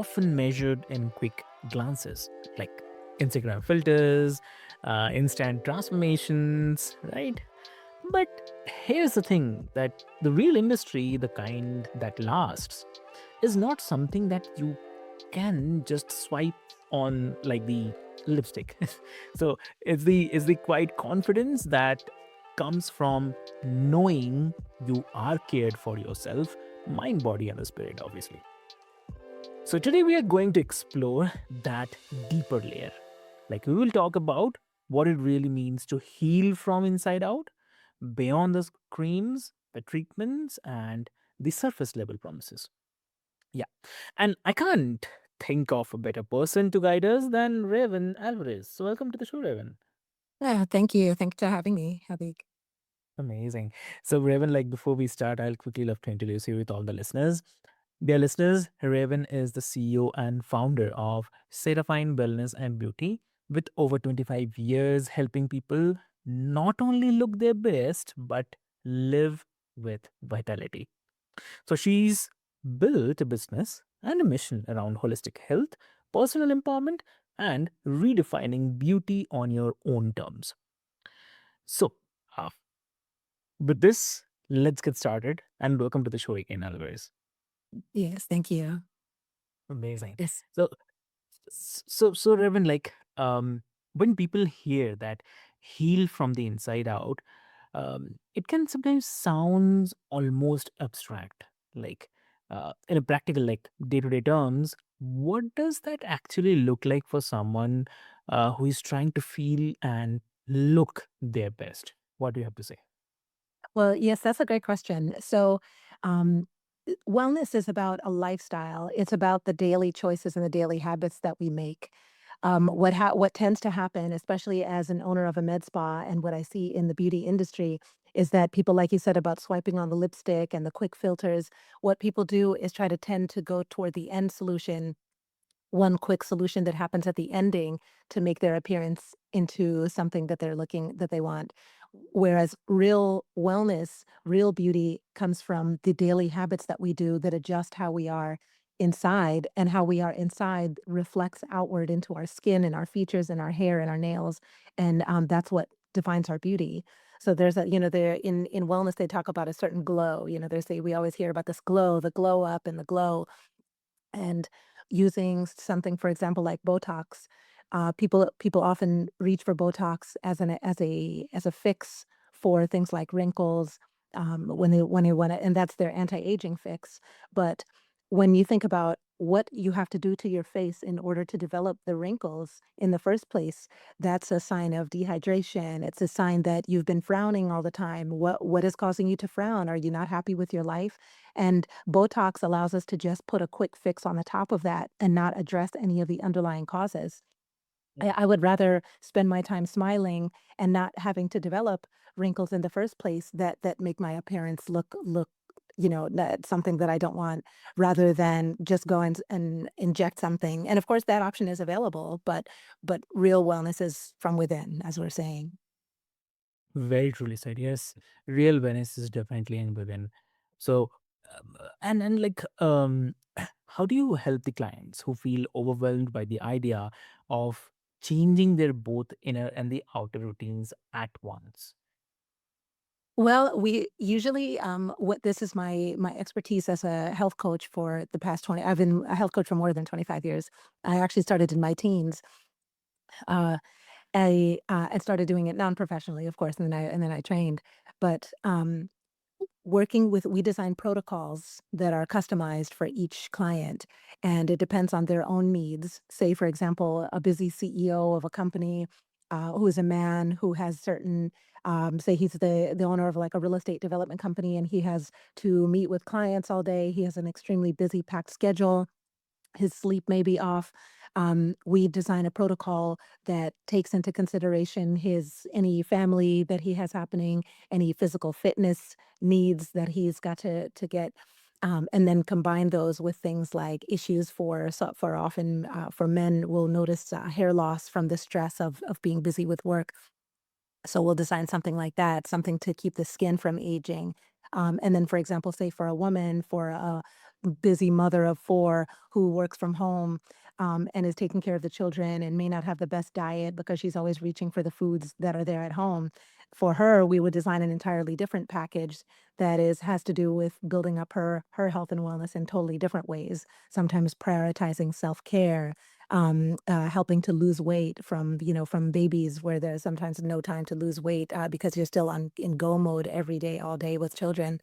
often measured in quick glances, like Instagram filters, instant transformations, right? But here's the thing, that the real industry, the kind that lasts, is not something that you can just swipe on like the lipstick. So it's the quiet confidence that comes from knowing you are cared for yourself, mind, body, and the spirit, obviously. So today we are going to explore that deeper layer. Like we will talk about what it really means to heal from inside out, beyond the creams, the treatments, and the surface level promises. Yeah. And I can't think of a better person to guide us than Raven Alvarez. So welcome to the show, Raven. Yeah, thank you. Thanks for having me, Avik. Amazing. So, Raven, like before we start, I'll quickly love to introduce you with all the listeners. Dear listeners, Raven is the CEO and founder of Seraphine Wellness and Beauty, with over 25 years helping people not only look their best, but live with vitality. So she's built a business and a mission around holistic health, personal empowerment, and redefining beauty on your own terms. So, uh, with this, let's get started and welcome to the show again, Alvarez. Yes, thank you. Amazing. Yes. So, so Revan, like, when people hear that heal from the inside out, it can sometimes sounds almost abstract. Like, in a practical, like day-to-day terms, what does that actually look like for someone who is trying to feel and look their best? What do you have to say? Well, yes, that's a great question. Um, wellness is about a lifestyle. It's about the daily choices and the daily habits that we make. What tends to happen, especially as an owner of a med spa, and what I see in the beauty industry, is that people, like you said, about swiping on the lipstick and the quick filters. What people do is try to tend to go toward the end solution, one quick solution that happens at the ending to make their appearance into something that they want. Whereas real wellness, real beauty comes from the daily habits that we do that adjust how we are inside, and how we are inside reflects outward into our skin and our features and our hair and our nails. And that's what defines our beauty. So there's a, there in wellness, they talk about a certain glow. They say we always hear about this glow, the glow up and the glow, and using something, for example, like Botox. People often reach for Botox as a fix for things like wrinkles, when they want to, and that's their anti-aging fix. But when you think about what you have to do to your face in order to develop the wrinkles in the first place, that's a sign of dehydration. It's a sign that you've been frowning all the time. What is causing you to frown? Are you not happy with your life? And Botox allows us to just put a quick fix on the top of that and not address any of the underlying causes. I would rather spend my time smiling and not having to develop wrinkles in the first place that make my appearance look something that I don't want, rather than just go and inject something. And of course, that option is available, but real wellness is from within, as we're saying. Very truly said. Yes, real Venice is definitely in within. So, and like, how do you help the clients who feel overwhelmed by the idea of changing their both inner and the outer routines at once? Well, we usually, what this is my expertise as a health coach for the past 20. I've been a health coach for more than 25 years. I actually started in my teens. Uh, I started doing it non-professionally, of course, and then I trained. But working with we design protocols that are customized for each client, and it depends on their own needs. Say, for example, a busy CEO of a company, who is a man who has certain, say he's the owner of like a real estate development company, and he has to meet with clients all day. He has an extremely busy, packed schedule. His sleep may be off. We design a protocol that takes into consideration his any family that he has happening, any physical fitness needs that he's got to get, and then combine those with things like issues for often, for men will notice hair loss from the stress of being busy with work. So we'll design something like that, something to keep the skin from aging. And then, for example, say for a woman, for busy mother of 4 who works from home, and is taking care of the children and may not have the best diet because she's always reaching for the foods that are there at home. For her, we would design an entirely different package that has to do with building up her health and wellness in totally different ways, sometimes prioritizing self-care, helping to lose weight from, from babies where there's sometimes no time to lose weight, because you're still in go mode every day, all day with children.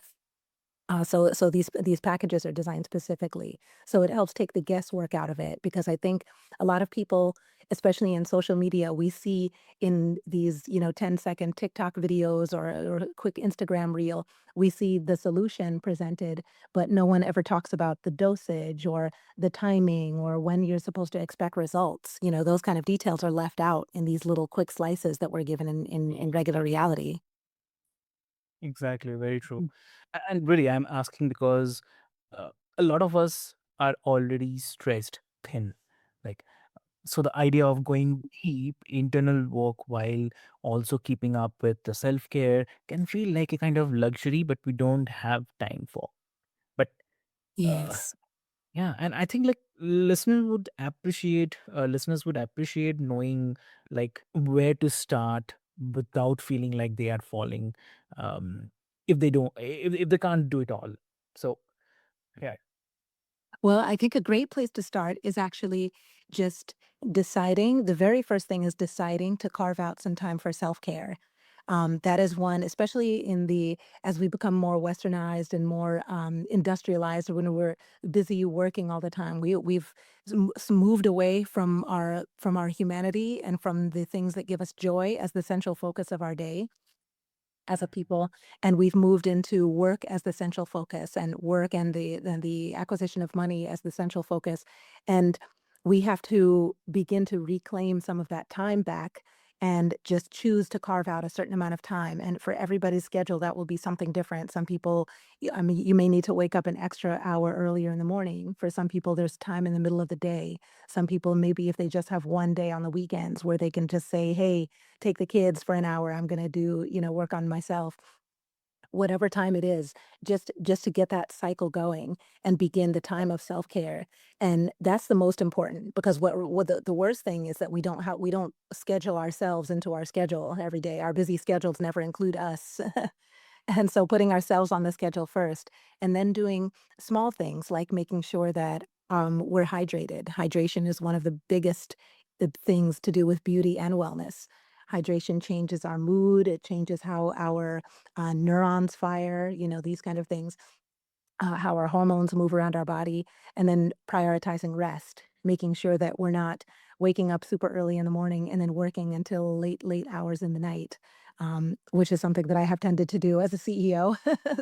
So these packages are designed specifically, so it helps take the guesswork out of it because I think a lot of people, especially in social media, we see in these 10-second TikTok videos or a quick Instagram reel, we see the solution presented, but no one ever talks about the dosage or the timing or when you're supposed to expect results. Those kind of details are left out in these little quick slices that we're given in regular reality. Exactly, very true. And really, I'm asking because uh, a lot of us are already stressed thin. Like, so the idea of going deep internal work while also keeping up with the self care can feel like a kind of luxury, but we don't have time for. But uh, Yes. yeah, and I think like listeners would appreciate knowing like where to start without feeling like they are falling, if they don't, if they can't do it all. So yeah, Well, I think a great place to start is actually just deciding. The very first thing is deciding to carve out some time for self-care. That is one, especially as we become more westernized and more industrialized, when we're busy working all the time, we've moved away from our humanity and from the things that give us joy as the central focus of our day as a people, and we've moved into work as the central focus and work and the acquisition of money as the central focus, and we have to begin to reclaim some of that time back and just choose to carve out a certain amount of time, and for everybody's schedule, that will be something different. Some people, I mean, you may need to wake up an extra hour earlier in the morning. For some people, there's time in the middle of the day. Some people, maybe if they just have one day on the weekends where they can just say, "Hey, take the kids for an hour. I'm gonna do, work on myself." Whatever time it is, just to get that cycle going and begin the time of self-care. And that's the most important because what the worst thing is that we don't schedule ourselves into our schedule every day. Our busy schedules never include us. And so putting ourselves on the schedule first and then doing small things like making sure that we're hydrated. Hydration is one of the biggest things to do with beauty and wellness. Hydration changes our mood, it changes how our neurons fire, these kind of things, how our hormones move around our body, and then prioritizing rest, making sure that we're not waking up super early in the morning and then working until late, late hours in the night, which is something that I have tended to do as a CEO.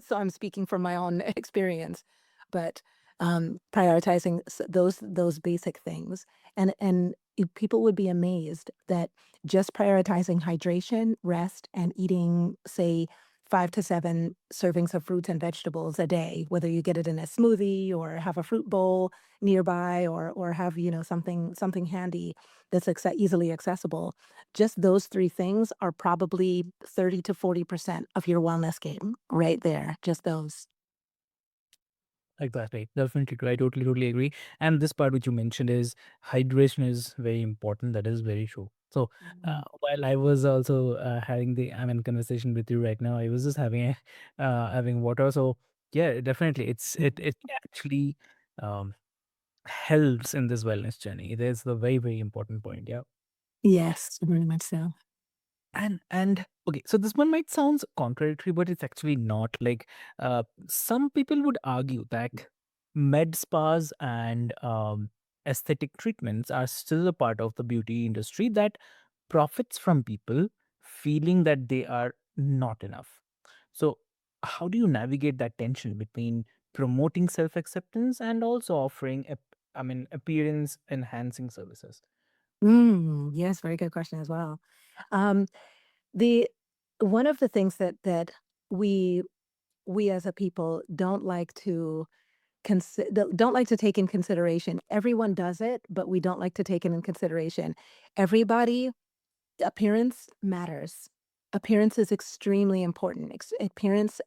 So I'm speaking from my own experience, but prioritizing those basic things, and people would be amazed that just prioritizing hydration, rest, and eating, say, 5 to 7 servings of fruits and vegetables a day, whether you get it in a smoothie or have a fruit bowl nearby or have, something handy that's easily accessible. Just those 3 things are probably 30 to 40% of your wellness game right there, just those. exactly, definitely true. I totally agree. And this part which you mentioned is hydration is very important. That is very true. So Mhm. while I was also having the I'm in conversation with you right now, I was just having having water. So yeah, definitely, it actually um, helps in this wellness journey. There's the very important point. Yeah. Yes, very much so. And okay, so this one might sound contradictory, but it's actually not. Like some people would argue that med spas and aesthetic treatments are still a part of the beauty industry that profits from people feeling that they are not enough. So how do you navigate that tension between promoting self-acceptance and also offering appearance enhancing services? Yes, very good question as well. Um, the One of the things that we we as a people don't like to don't like to take in consideration. Everyone does it, but we don't like to take it in consideration. Everybody, appearance matters. Appearance is extremely important. Appearance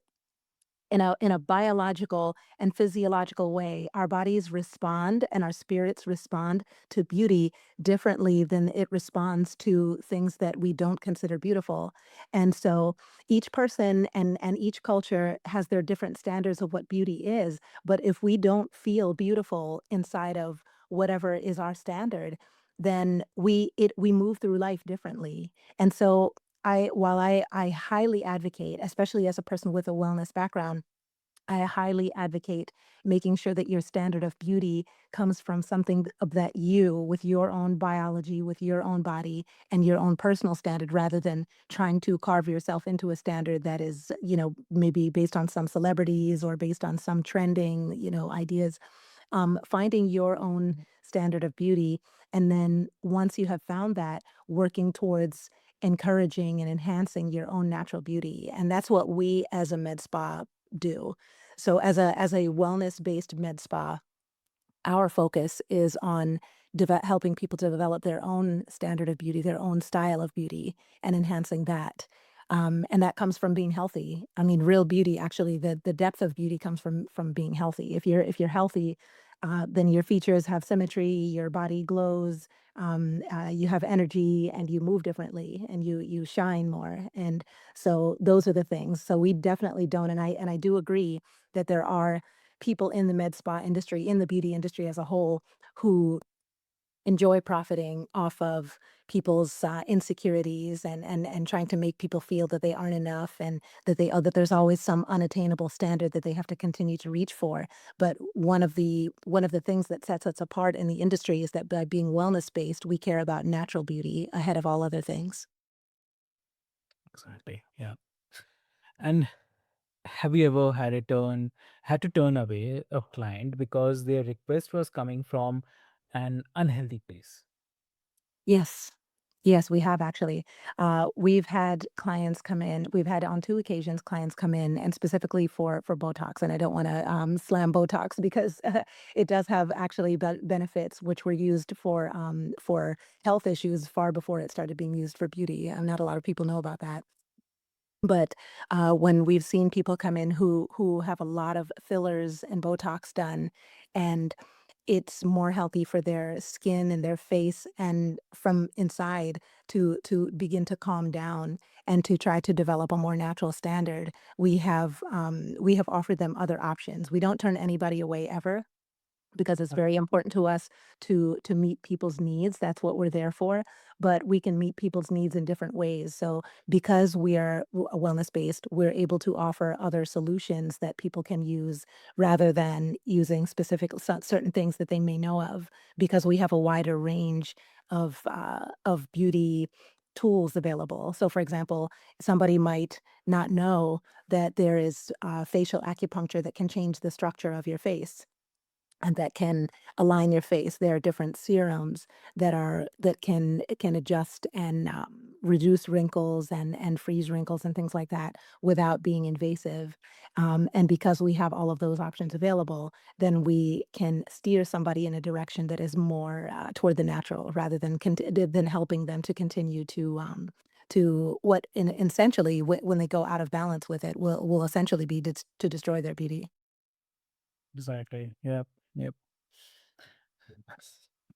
in a biological and physiological way. Our bodies respond and our spirits respond to beauty differently than it responds to things that we don't consider beautiful. And so each person and each culture has their different standards of what beauty is. But if we don't feel beautiful inside of whatever is our standard, then we move through life differently. And so while I highly advocate, especially as a person with a wellness background, I highly advocate making sure that your standard of beauty comes from something that you, with your own biology, with your own body, and your own personal standard, rather than trying to carve yourself into a standard that is, maybe based on some celebrities or based on some trending, ideas. Finding your own standard of beauty. And then once you have found that, working towards encouraging and enhancing your own natural beauty. And that's what we as a med spa do. So as a wellness-based med spa, our focus is on helping people to develop their own standard of beauty, their own style of beauty, and enhancing that. And that comes from being healthy. I mean, real beauty, actually, the depth of beauty comes from being healthy. If you're healthy, then your features have symmetry, your body glows, you have energy, and you move differently, and you shine more. And so those are the things. So we definitely don't. And I do agree that there are people in the med spa industry, in the beauty industry as a whole, who enjoy profiting off of people's insecurities and trying to make people feel that they aren't enough and that there's always some unattainable standard that they have to continue to reach for. But one of the things that sets us apart in the industry is that by being wellness based, we care about natural beauty ahead of all other things. Exactly. Yeah. And have you ever had to turn away a client because their request was coming from an unhealthy place? Yes. Yes, we have actually. We've had clients come in. We've had on 2 occasions clients come in, and specifically for Botox, and I don't wanna, slam Botox because it does have actually benefits which were used for health issues far before it started being used for beauty. Not a lot of people know about that. But, when we've seen people come in who have a lot of fillers and Botox done, and it's more healthy for their skin and their face and from inside to begin to calm down and to try to develop a more natural standard, we have offered them other options. We don't turn anybody away ever because it's very important to us to meet people's needs. That's what we're there for. But we can meet people's needs in different ways. So because we are wellness based, we're able to offer other solutions that people can use rather than using specific certain things that they may know of. Because we have a wider range of beauty tools available. So, for example, somebody might not know that there is facial acupuncture that can change the structure of your face and that can align your face. There are different serums that can adjust and reduce wrinkles and freeze wrinkles and things like that without being invasive. And because we have all of those options available, then we can steer somebody in a direction that is more toward the natural rather than helping them to continue to what essentially when they go out of balance with it will essentially be to destroy their beauty. Exactly. Yep. Yep.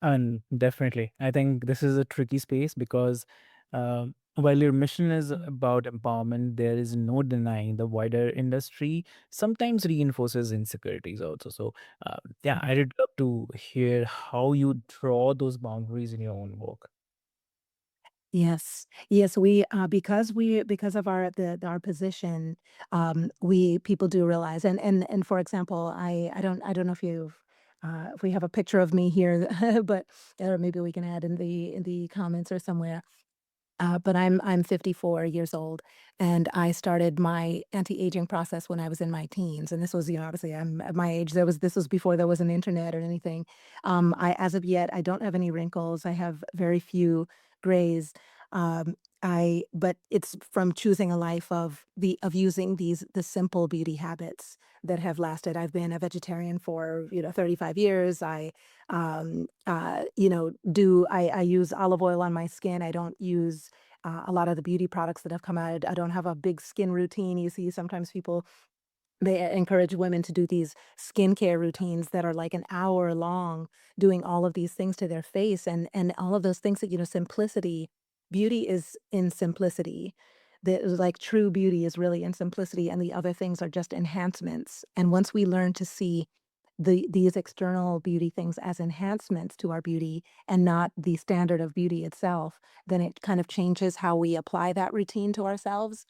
And definitely, I think this is a tricky space because while your mission is about empowerment, there is no denying the wider industry sometimes reinforces insecurities also. So, yeah, I'd love to hear how you draw those boundaries in your own work. Yes. Yes, because of our position, we people do realize and for example, I don't know if we have a picture of me here, but or maybe we can add in the comments or somewhere. But I'm 54 years old, and I started my anti-aging process when I was in my teens, and this was, obviously I'm at my age. This was before there was an internet or anything. As of yet, I don't have any wrinkles. I have very few grays. But it's from choosing a life of using the simple beauty habits that have lasted. I've been a vegetarian for 35 years. I use olive oil on my skin. I don't use a lot of the beauty products that have come out. I don't have a big skin routine. You see sometimes people They encourage women to do these skincare routines that are like an hour long, doing all of these things to their face and all of those things that, simplicity. Beauty is in simplicity. Like true beauty is really in simplicity, and the other things are just enhancements. And once we learn to see these external beauty things as enhancements to our beauty and not the standard of beauty itself, then it kind of changes how we apply that routine to ourselves.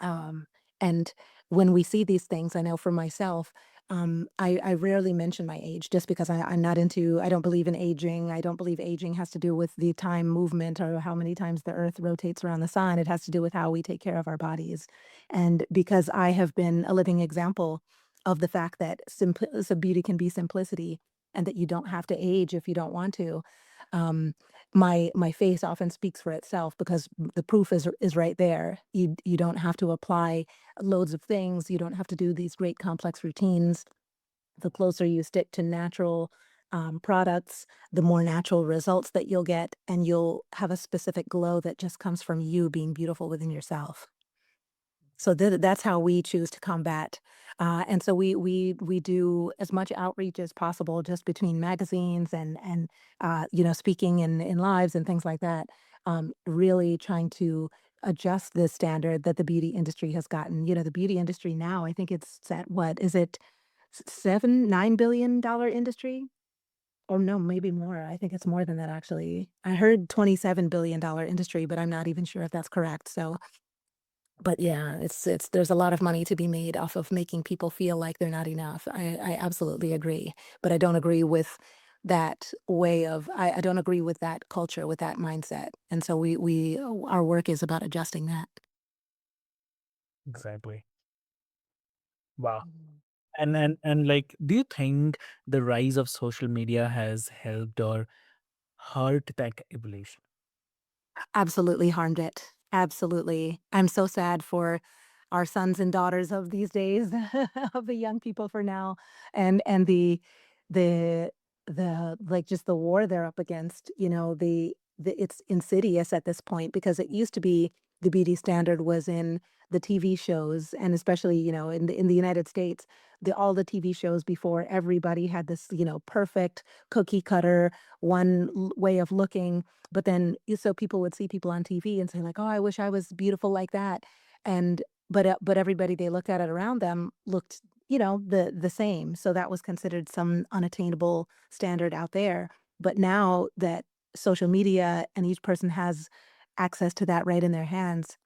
Um, and when we see these things, I know for myself, I rarely mention my age just because I'm not into, I don't believe in aging. I don't believe aging has to do with the time movement or how many times the earth rotates around the sun. It has to do with how we take care of our bodies. And because I have been a living example of the fact that so beauty can be simplicity and that you don't have to age if you don't want to. Um, my face often speaks for itself because the proof is right there. You don't have to apply loads of things. You don't have to do these great complex routines. The closer you stick to natural products, the more natural results that you'll get, and you'll have a specific glow that just comes from you being beautiful within yourself. So that's how we choose to combat, and so we do as much outreach as possible just between magazines and speaking in lives and things like that, really trying to adjust the standard that the beauty industry has gotten. The beauty industry now, I think it's at what is it, 7, $9 billion industry? Or no, maybe more. I think it's more than that actually. I heard $27 billion industry, but I'm not even sure if that's correct. So but yeah, it's there's a lot of money to be made off of making people feel like they're not enough. I absolutely agree, but I don't agree with that way of I don't agree with that culture, with that mindset, and so our work is about adjusting that. Exactly. Wow. Mhm. And like, do you think the rise of social media has helped or hurt that evolution? Absolutely harmed it. Absolutely. I'm so sad for our sons and daughters of these days, of the young people for now, and the like, just the war they're up against, it's insidious at this point because it used to be the beauty standard was in the TV shows, and especially, in the United States, all the TV shows before, everybody had this, perfect cookie cutter, way of looking, but then so people would see people on TV and say like, "Oh, I wish I was beautiful like that." And but everybody they looked at it around them looked, the same. So that was considered some unattainable standard out there. But now that social media and each person has access to that right in their hands,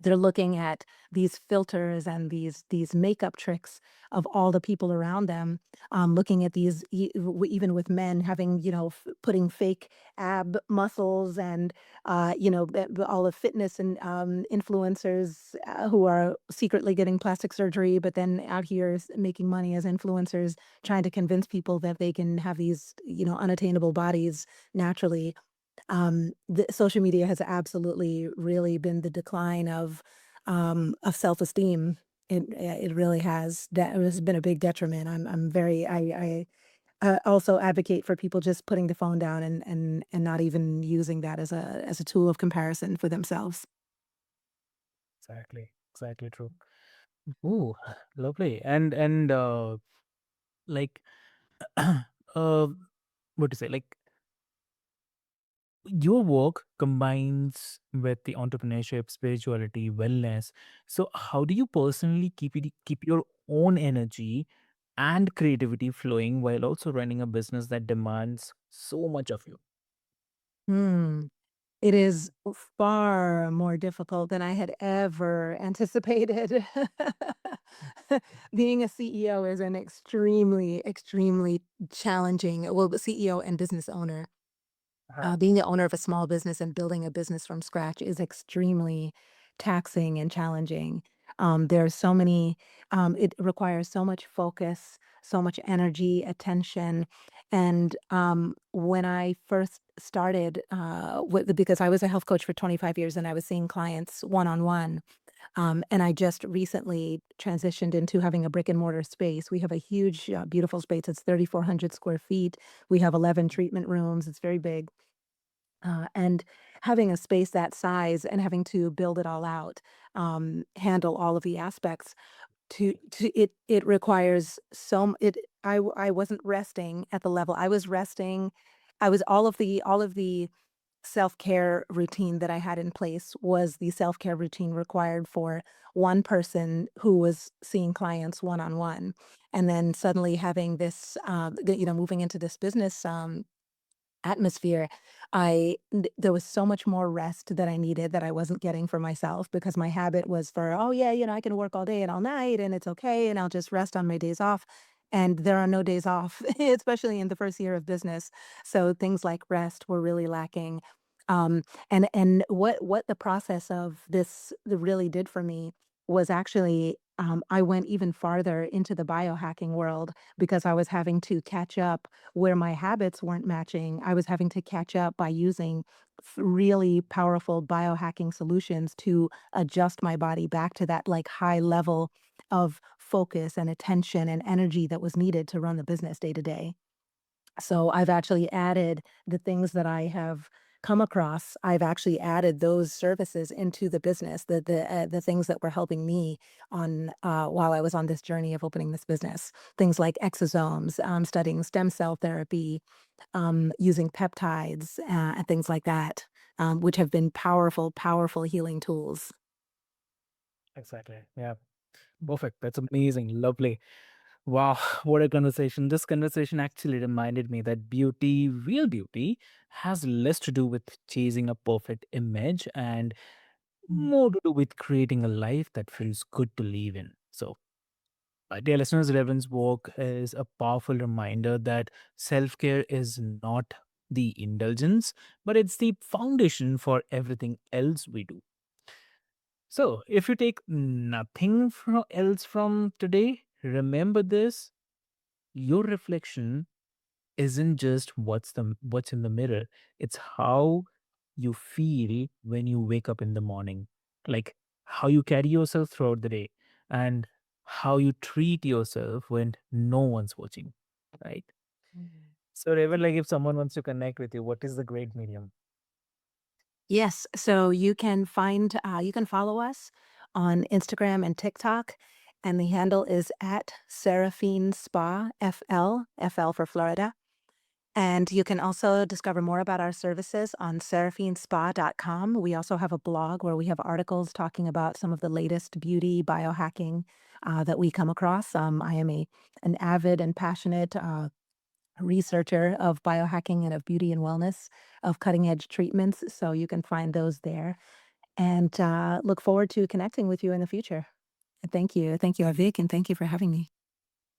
they're looking at these filters and these makeup tricks of all the people around them, looking at these even with men having, putting fake ab muscles and, all the fitness and influencers who are secretly getting plastic surgery, but then out here making money as influencers, trying to convince people that they can have these, unattainable bodies naturally. The social media has absolutely really been the decline of self-esteem. It really has. That it has been a big detriment. I'm very I also advocate for people just putting the phone down and not even using that as a tool of comparison for themselves. Exactly. Exactly true. Ooh, lovely. And like what to say? Like, your work combines with the entrepreneurship, spirituality, wellness. So how do you personally keep your own energy and creativity flowing while also running a business that demands so much of you? Hmm. It is far more difficult than I had ever anticipated. Being a CEO is an extremely, extremely challenging, well, CEO and business owner. Uh-huh. Being the owner of a small business and building a business from scratch is extremely taxing and challenging. There's so many, it requires so much focus, so much energy, attention. And when I first started, because I was a health coach for 25 years and I was seeing clients one on one, and I just recently transitioned into having a brick and mortar space. We have a huge, beautiful space. It's 3,400 square feet. We have 11 treatment rooms. It's very big. And having a space that size and having to build it all out, handle all of the aspects, it requires it I wasn't resting at the level. I was resting. I was all of the self-care routine that I had in place was the self-care routine required for one person who was seeing clients one-on-one. And then suddenly having this, moving into this business, atmosphere, there was so much more rest that I needed that I wasn't getting for myself because my habit was for, "Oh, yeah, I can work all day and all night, and it's okay, and I'll just rest on my days off." And there are no days off, especially in the first year of business. So things like rest were really lacking. And what the process of this really did for me was actually, I went even farther into the biohacking world because I was having to catch up where my habits weren't matching. I was having to catch up by using really powerful biohacking solutions to adjust my body back to that like high level of focus and attention and energy that was needed to run the business day to day. So I've actually added the things that I have come across. I've actually added those services into the business, the things that were helping me on while I was on this journey of opening this business. Things like exosomes, studying stem cell therapy, using peptides, and things like that, which have been powerful, powerful healing tools. Exactly. Yeah. Perfect. That's amazing. Lovely. Wow, what a conversation. This conversation actually reminded me that beauty, real beauty, has less to do with chasing a perfect image and more to do with creating a life that feels good to live in. So, my dear listeners, Reverend's work is a powerful reminder that self care is not the indulgence, but it's the foundation for everything else we do. So, if you take nothing else from today, remember this: your reflection isn't just what's in the mirror, it's how you feel when you wake up in the morning, like how you carry yourself throughout the day, and how you treat yourself when no one's watching, right? Mhm. So Raven, like if someone wants to connect with you, what is the great medium? Yes, so you can follow us on Instagram and TikTok, and the handle is at Seraphine Spa FL, FL for Florida. And you can also discover more about our services on seraphinespa.com. We also have a blog where we have articles talking about some of the latest beauty biohacking that we come across. I am an avid and passionate researcher of biohacking and of beauty and wellness, of cutting edge treatments. So you can find those there and look forward to connecting with you in the future. Thank you. Thank you, Avik, and thank you for having me.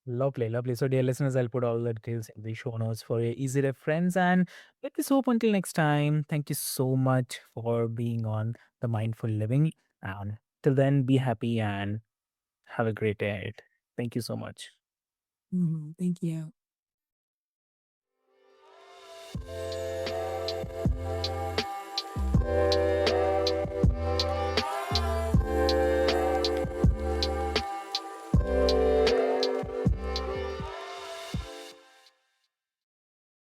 Lovely, lovely. So, dear listeners, I'll put all the details in the show notes for your easy reference. And with this hope until next time, thank you so much for being on the Mindful Living. And till then, be happy and have a great day ahead. Thank you so much. Thank you.